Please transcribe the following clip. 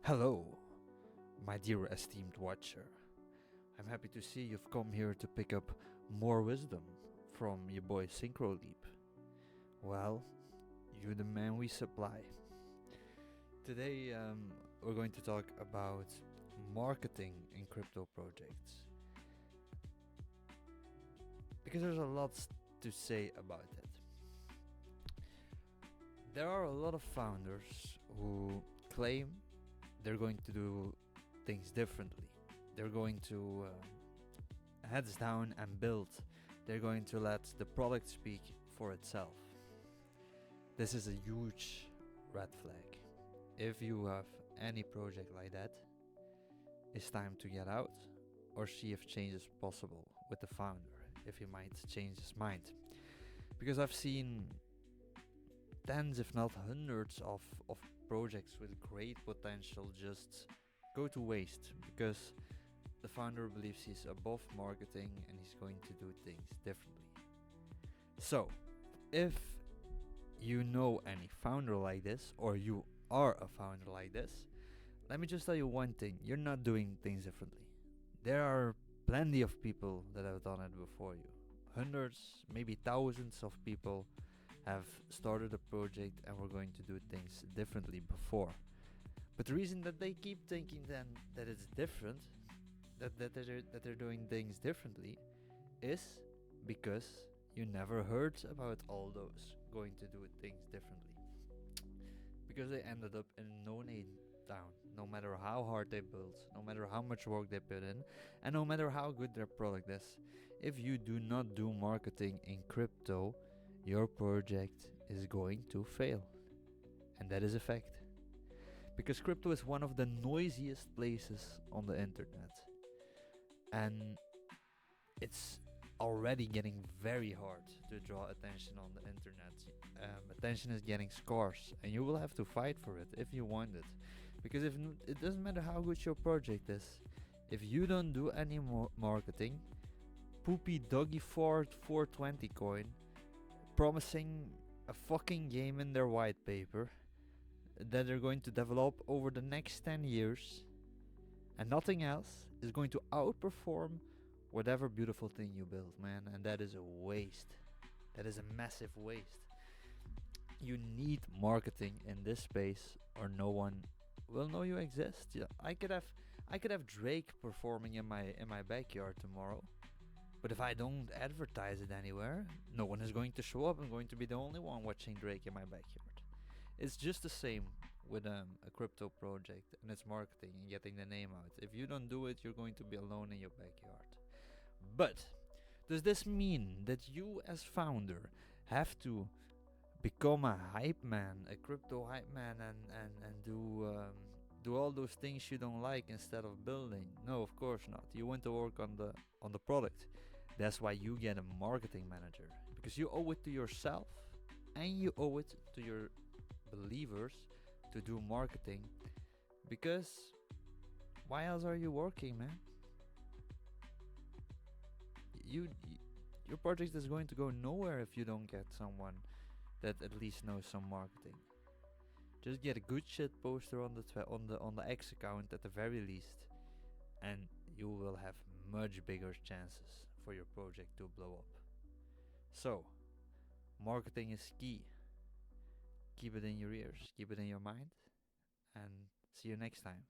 Hello, my dear esteemed watcher. I'm happy to see you've come here to pick up more wisdom from your boy SyncroLeap. Well, you're the man we supply. Today, we're going to talk about marketing in crypto projects. Because there's a lot to say about it. There are a lot of founders who claim they're going to do things differently. They're going to heads down and build. They're going to let the product speak for itself. This is a huge red flag. If you have any project like that, it's time to get out or see if change is possible with the founder, if he might change his mind. Because I've seen tens if not hundreds of projects with great potential just go to waste because the founder believes he's above marketing and he's going to do things differently. So, if you know any founder like this, or you are a founder like this, let me just tell you one thing: you're not doing things differently. There are plenty of people that have done it before you. Hundreds, maybe thousands of people have started a project and were going to do things differently before. But the reason that they keep thinking then that it's different, that they're doing things differently, is because you never heard about all those going to do things differently. Because they ended up in no-name town, no matter how hard they built, no matter how much work they put in, and no matter how good their product is. If you do not do marketing in crypto, your project is going to fail. And that is a fact. Because crypto is one of the noisiest places on the internet. And it's already getting very hard to draw attention on the internet. Attention is getting scarce, and you will have to fight for it if you want it. Because it doesn't matter how good your project is, if you don't do any more marketing, poopy doggy fart 420 coin promising a fucking game in their white paper that they're going to develop over the next 10 years, and nothing else is going to outperform whatever beautiful thing you build, man. And that is a waste. That is a massive waste. You need marketing in this space, or no one will know you exist. Yeah, I could have Drake performing in my backyard tomorrow, but if I don't advertise it anywhere, no one is going to show up. I'm going to be the only one watching Drake in my backyard. It's just the same with a crypto project and its marketing and getting the name out. If you don't do it, you're going to be alone in your backyard. But does this mean that you as founder have to become a hype man, a crypto hype man, and do all those things you don't like instead of building? No, of course not. You want to work on the product. That's why you get a marketing manager, because you owe it to yourself and you owe it to your believers to do marketing. Because why else are you working, man? Your project is going to go nowhere if you don't get someone that at least knows some marketing. Just get a good shit poster on the X account at the very least, and you will have much bigger chances for your project to blow up. So, marketing is key. Keep it in your ears, keep it in your mind, and see you next time.